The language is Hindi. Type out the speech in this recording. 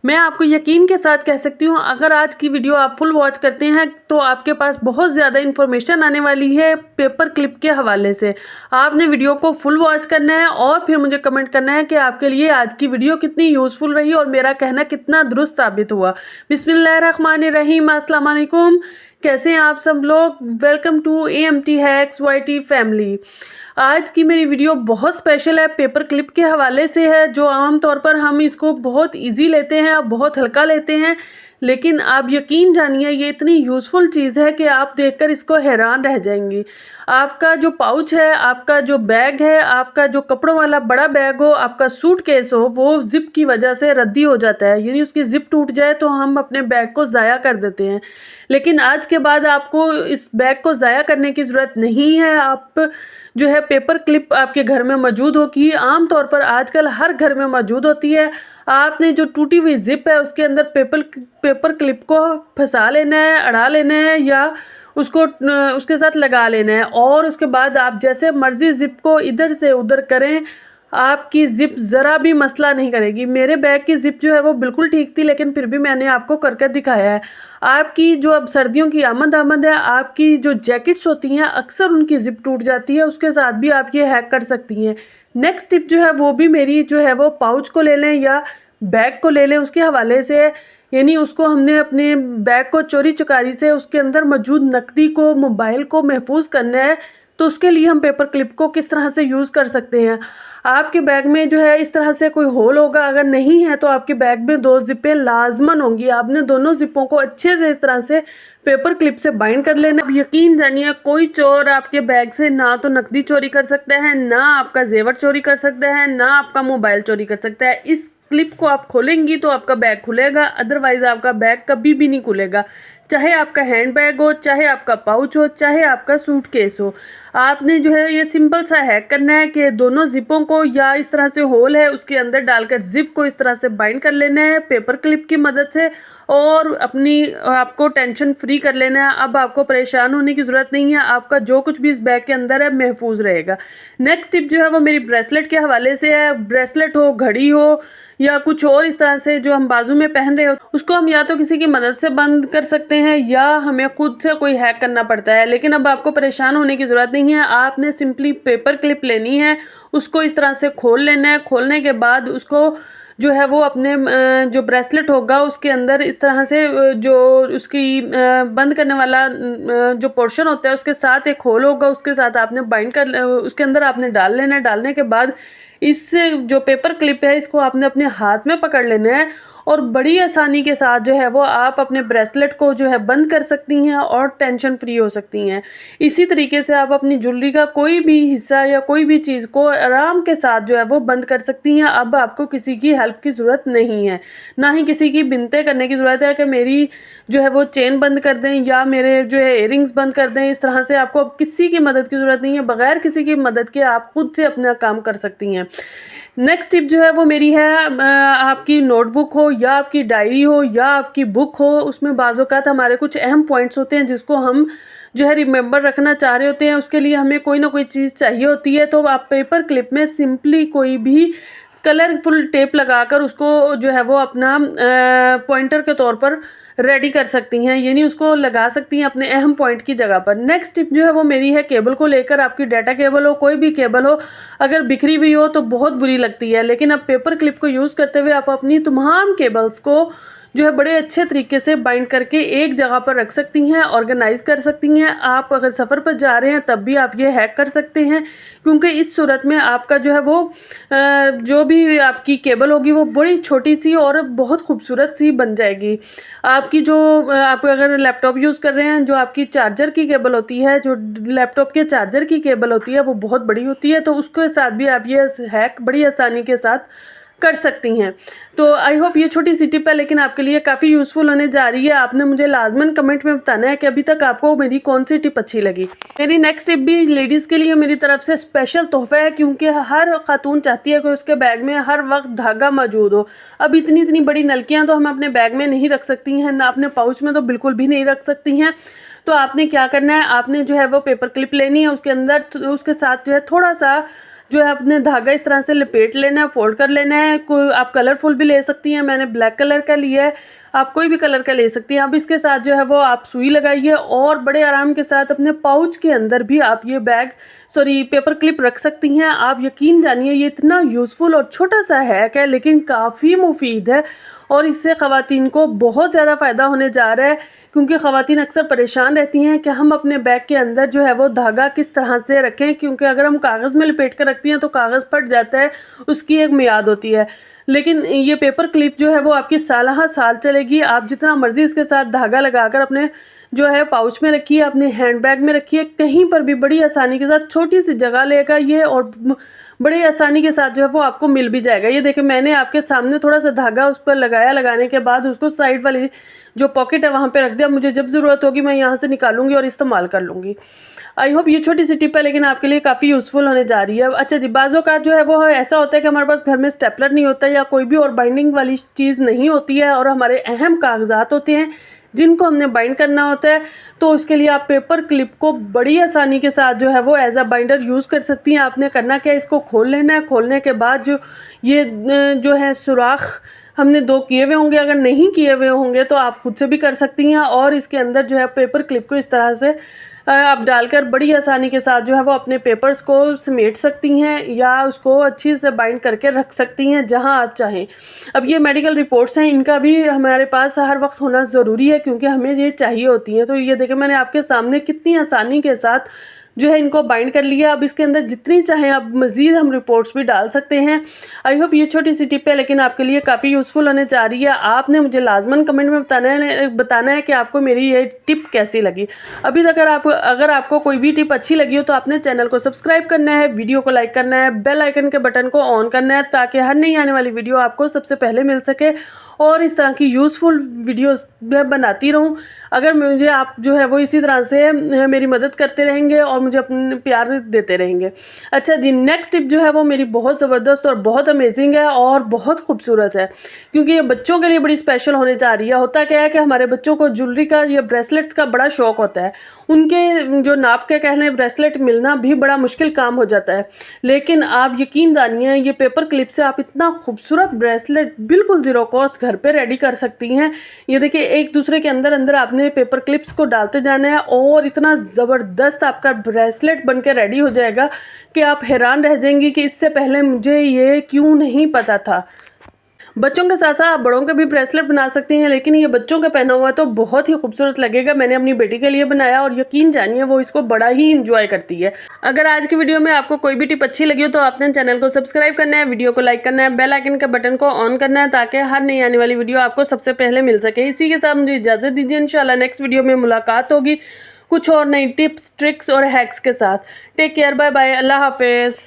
मैं आपको यकीन के साथ कह सकती हूँ, अगर आज की वीडियो आप फुल वॉच करते हैं तो आपके पास बहुत ज़्यादा इन्फॉर्मेशन आने वाली है पेपर क्लिप के हवाले से। आपने वीडियो को फुल वॉच करना है और फिर मुझे कमेंट करना है कि आपके लिए आज की वीडियो कितनी यूज़फुल रही और मेरा कहना कितना दुरुस्त साबित हुआ। बिस्मिल्लाहिर्रहमानिर्रहीम, अस्सलाम वालेकुम। कैसे हैं आप सब लोग? Welcome to AMT hacks YT family. आज की मेरी वीडियो बहुत स्पेशल है, पेपर क्लिप के हवाले से है। जो आम तौर पर हम इसको बहुत इजी लेते हैं, बहुत हल्का लेते हैं, लेकिन आप यकीन जानिए ये इतनी यूज़फुल चीज़ है कि आप देखकर इसको हैरान रह जाएंगी। आपका जो पाउच है, आपका जो बैग है, आपका जो कपड़ों वाला बड़ा बैग हो, आपका सूटकेस हो, वो ज़िप की वजह से रद्दी हो जाता है, यानी उसकी ज़िप टूट जाए तो हम अपने बैग को ज़ाया कर देते हैं। लेकिन आज के बाद आपको इस बैग को ज़ाया करने की ज़रूरत नहीं है। आप जो है पेपर क्लिप आपके घर में मौजूद होगी, आम तौर पर आजकल हर घर में मौजूद होती है। आपने जो टूटी हुई ज़िप है उसके अंदर पेपर क्लिप को फंसा लेना है, अड़ा लेना है या उसको उसके साथ लगा लेना है और उसके बाद आप जैसे मर्ज़ी ज़िप को इधर से उधर करें, आपकी ज़िप ज़रा भी मसला नहीं करेगी। मेरे बैग की ज़िप जो है वो बिल्कुल ठीक थी, लेकिन फिर भी मैंने आपको करके दिखाया है। आपकी जो अब सर्दियों की आमद है, आपकी जो जैकेट्स होती हैं अक्सर उनकी ज़िप टूट जाती है, उसके साथ भी आप ये हैक कर सकती हैं। नेक्स्ट टिप जो है वो भी मेरी जो है वो पाउच को ले लें या बैग को ले लें, उसके हवाले से है। यानी उसको हमने अपने बैग को चोरी चकारी से उसके अंदर मौजूद नकदी को, मोबाइल को महफूज करना है, तो उसके लिए हम पेपर क्लिप को किस तरह से यूज़ कर सकते हैं। आपके बैग में जो है इस तरह से कोई होल होगा, अगर नहीं है तो आपके बैग में 2 ज़िपें लाजमन होंगी। आपने दोनों ज़िपों को अच्छे से इस तरह से पेपर क्लिप से बाइंड कर लेना। अब यकीन जानिए कोई चोर आपके बैग से ना तो नकदी चोरी कर सकता है, ना आपका जेवर चोरी कर सकता है, ना आपका मोबाइल चोरी कर सकता है। इस क्लिप को आप खोलेंगी तो आपका बैग खुलेगा, अदरवाइज आपका बैग कभी भी नहीं खुलेगा। चाहे आपका हैंड बैग हो, चाहे आपका पाउच हो, चाहे आपका सूटकेस हो। आपने जो है ये सिंपल सा हैक करना है कि दोनों ज़िपों को या इस तरह से होल है उसके अंदर डालकर ज़िप को इस तरह से बाइंड कर लेना है पेपर क्लिप की मदद से और आपको टेंशन फ्री कर लेना है। अब आपको परेशान होने की ज़रूरत नहीं है, आपका जो कुछ भी इस बैग के अंदर है महफूज रहेगा। नेक्स्ट टिप जो है वो मेरी ब्रेसलेट के हवाले से है। ब्रेसलेट हो, घड़ी हो या कुछ और इस तरह से जो हम बाजू में पहन रहे हो, उसको हम या तो किसी की मदद से बंद कर सकते हैं या हमें खुद से कोई हैक करना पड़ता है। लेकिन अब आपको परेशान होने की ज़रूरत नहीं है, आपने सिंपली पेपर क्लिप लेनी है, उसको इस तरह से खोल लेना है। खोलने के बाद उसको जो है वो अपने जो ब्रेसलेट होगा उसके अंदर इस तरह से जो उसकी बंद करने वाला जो पोर्शन होता है उसके साथ एक होल होगा, उसके साथ आपने बाइंड कर उसके अंदर आपने डाल लेना है। डालने के बाद इस जो पेपर क्लिप है इसको आपने अपने हाथ में पकड़ लेना है और बड़ी आसानी के साथ जो है वो आप अपने ब्रेसलेट को जो है बंद कर सकती हैं और टेंशन फ्री हो सकती हैं। इसी तरीके से आप अपनी ज्वेलरी का कोई भी हिस्सा या कोई भी चीज़ को आराम के साथ जो है वो बंद कर सकती हैं। अब आपको किसी की हेल्प की ज़रूरत नहीं है, ना ही किसी की बिनते करने की ज़रूरत है कि मेरी जो है वो चेन बंद कर दें या मेरे जो है इयरिंग्स बंद कर दें। इस तरह से आपको अब किसी की मदद की ज़रूरत नहीं है, बगैर किसी की मदद के आप खुद से अपना काम कर सकती हैं। नेक्स्ट टिप जो है वो मेरी है, आपकी नोटबुक हो या आपकी डायरी हो या आपकी बुक हो, उसमें बाज़ औक़ात हमारे कुछ अहम पॉइंट्स होते हैं जिसको हम जो है रिमेंबर रखना चाह रहे होते हैं, उसके लिए हमें कोई ना कोई चीज़ चाहिए होती है। तो आप पेपर क्लिप में सिंपली कोई भी कलरफुल टेप लगाकर उसको जो है वो अपना पॉइंटर के तौर पर रेडी कर सकती हैं, यानी उसको लगा सकती हैं अपने अहम पॉइंट की जगह पर। नेक्स्ट टिप जो है वो मेरी है केबल को लेकर। आपकी डाटा केबल हो, कोई भी केबल हो, अगर बिखरी हुई हो तो बहुत बुरी लगती है, लेकिन अब पेपर क्लिप को यूज़ करते हुए आप अपनी तमाम केबल्स को जो है बड़े अच्छे तरीके से बाइंड करके एक जगह पर रख सकती हैं, ऑर्गेनाइज कर सकती हैं। आप अगर सफ़र पर जा रहे हैं तब भी आप ये हैक कर सकते हैं, क्योंकि इस सूरत में आपका जो है वो जो भी आपकी केबल होगी वो बड़ी छोटी सी और बहुत खूबसूरत सी बन जाएगी। आपकी जो आप अगर लैपटॉप यूज़ कर रहे हैं, जो आपकी चार्जर की केबल होती है, जो लैपटॉप के चार्जर की केबल होती है वो बहुत बड़ी होती है, तो उसके साथ भी आप ये हैक बड़ी आसानी के साथ कर सकती हैं। तो आई होप ये छोटी सी टिप है लेकिन आपके लिए काफ़ी यूज़फुल होने जा रही है। आपने मुझे लाजमन कमेंट में बताना है कि अभी तक आपको मेरी कौन सी टिप अच्छी लगी। मेरी नेक्स्ट टिप भी लेडीज़ के लिए मेरी तरफ से स्पेशल तोहफा है, क्योंकि हर खातून चाहती है कि उसके बैग में हर वक्त धागा मौजूद हो। अब इतनी इतनी बड़ी नलकियाँ तो हम अपने बैग में नहीं रख सकती हैं, ना अपने पाउच में तो बिल्कुल भी नहीं रख सकती हैं। तो आपने क्या करना है, आपने जो है वो पेपर क्लिप लेनी है, उसके अंदर उसके साथ जो है थोड़ा सा जो है अपने धागा इस तरह से लपेट लेना है, फोल्ड कर लेना है। कोई आप कलरफुल भी ले सकती हैं, मैंने ब्लैक कलर का लिया है, आप कोई भी कलर का ले सकती हैं। अब इसके साथ जो है वो आप सुई लगाइए और बड़े आराम के साथ अपने पाउच के अंदर भी आप ये पेपर क्लिप रख सकती हैं। आप यकीन जानिए ये इतना यूज़फुल और छोटा सा हैक है लेकिन काफ़ी मुफीद है और इससे ख़वातीन को बहुत ज़्यादा फ़ायदा होने जा रहा है, क्योंकि ख़वातीन अक्सर परेशान रहती हैं कि हम अपने बैग के अंदर जो है वो धागा किस तरह से रखें, क्योंकि अगर हम कागज़ में लपेट कर रखती हैं तो कागज़ फट जाता है, उसकी एक मियाद होती है। लेकिन ये पेपर क्लिप जो है वो आपकी साल साल चलेगी। आप जितना मर्ज़ी इसके साथ धागा लगाकर अपने जो है पाउच में रखिए, अपने हैंड बैग में रखिए, कहीं पर भी बड़ी आसानी के साथ, छोटी सी जगह लेगा ये और बड़ी आसानी के साथ जो है वो आपको मिल भी जाएगा। ये देखिए मैंने आपके सामने थोड़ा सा धागा उस पर लगाया, लगाने के बाद उसको साइड वाली जो पॉकेट है वहाँ पे रख दिया। मुझे जब ज़रूरत होगी मैं यहाँ से निकालूंगी और इस्तेमाल कर लूँगी। आई होप ये छोटी सी टिप है लेकिन आपके लिए काफ़ी यूज़फुल होने जा रही है। अच्छा जी, बाज़ों का जो है वो ऐसा होता है कि हमारे पास घर में स्टेपलर नहीं होता या कोई भी और बाइंडिंग वाली चीज़ नहीं होती है और हमारे अहम कागजात होते हैं जिनको हमने बाइंड करना होता है, तो उसके लिए आप पेपर क्लिप को बड़ी आसानी के साथ जो है वो एज अ बाइंडर यूज़ कर सकती हैं। आपने करना क्या है, इसको खोल लेना है। खोलने के बाद जो है सुराख हमने 2 किए हुए होंगे, अगर नहीं किए हुए होंगे तो आप खुद से भी कर सकती हैं और इसके अंदर जो है पेपर क्लिप को इस तरह से आप डालकर बड़ी आसानी के साथ जो है वो अपने पेपर्स को समेट सकती हैं या उसको अच्छी से बाइंड करके रख सकती हैं जहां आप चाहें। अब ये मेडिकल रिपोर्ट्स हैं, इनका भी हमारे पास हर वक्त होना ज़रूरी है क्योंकि हमें ये चाहिए होती हैं। तो ये देखिए मैंने आपके सामने कितनी आसानी के साथ जो है इनको बाइंड कर लिया। अब इसके अंदर जितनी चाहें अब मज़ीद हम रिपोर्ट्स भी डाल सकते हैं। आई होप ये छोटी सी टिप है लेकिन आपके लिए काफ़ी यूज़फुल होने जा रही है। आपने मुझे लाजमन कमेंट में बताना है कि आपको मेरी ये टिप कैसी लगी। अभी तक अगर आपको कोई भी टिप अच्छी लगी हो तो आपने चैनल को सब्सक्राइब करना है, वीडियो को लाइक करना है, बेल आइकन के बटन को ऑन करना है ताकि हर नई आने वाली वीडियो आपको सबसे पहले मिल सके और इस तरह की यूज़फुल वीडियोस मैं बनाती रहूं। अगर मुझे आप जो है वो इसी तरह से मेरी मदद करते रहेंगे और मुझे अपने प्यार देते रहेंगे। अच्छा जी, नेक्स्ट टिप जो है वो मेरी बहुत ज़बरदस्त और बहुत अमेजिंग है और बहुत खूबसूरत है क्योंकि ये बच्चों के लिए बड़ी स्पेशल होने जा रही है। होता क्या है कि हमारे बच्चों को ज्वेलरी का या ब्रेसलेट्स का बड़ा शौक होता है। उनके जो नाप के कह लें ब्रेसलेट मिलना भी बड़ा मुश्किल काम हो जाता है, लेकिन आप यकीन जानिए ये पेपर क्लिप से आप इतना खूबसूरत ब्रेसलेट बिल्कुल ज़ीरो कॉस्ट घर पे रेडी कर सकती हैं। ये देखिए एक दूसरे के अंदर अंदर आपने पेपर क्लिप्स को डालते जाना है और इतना ज़बरदस्त आपका ब्रेसलेट बन के रेडी हो जाएगा कि आप हैरान रह जाएंगी कि इससे पहले मुझे ये क्यों नहीं पता था। बच्चों के साथ साथ आप बड़ों के भी ब्रेसलेट बना सकती हैं, लेकिन ये बच्चों का पहना हुआ तो बहुत ही खूबसूरत लगेगा। मैंने अपनी बेटी के लिए बनाया और यकीन जानिए वो इसको बड़ा ही इंजॉय करती है। अगर आज की वीडियो में आपको कोई भी टिप अच्छी लगी हो तो आपने चैनल को सब्सक्राइब करना है, वीडियो को लाइक करना है, बेल आइकन के बटन को ऑन करना है ताकि हर नई आने वाली वीडियो आपको सबसे पहले मिल सके। इसी के साथ मुझे इजाज़त दीजिए, इंशाल्लाह नेक्स्ट वीडियो में मुलाकात होगी कुछ और नई टिप्स, ट्रिक्स और हैक्स के साथ। टेक केयर, बाय बाय, अल्लाह हाफिज़।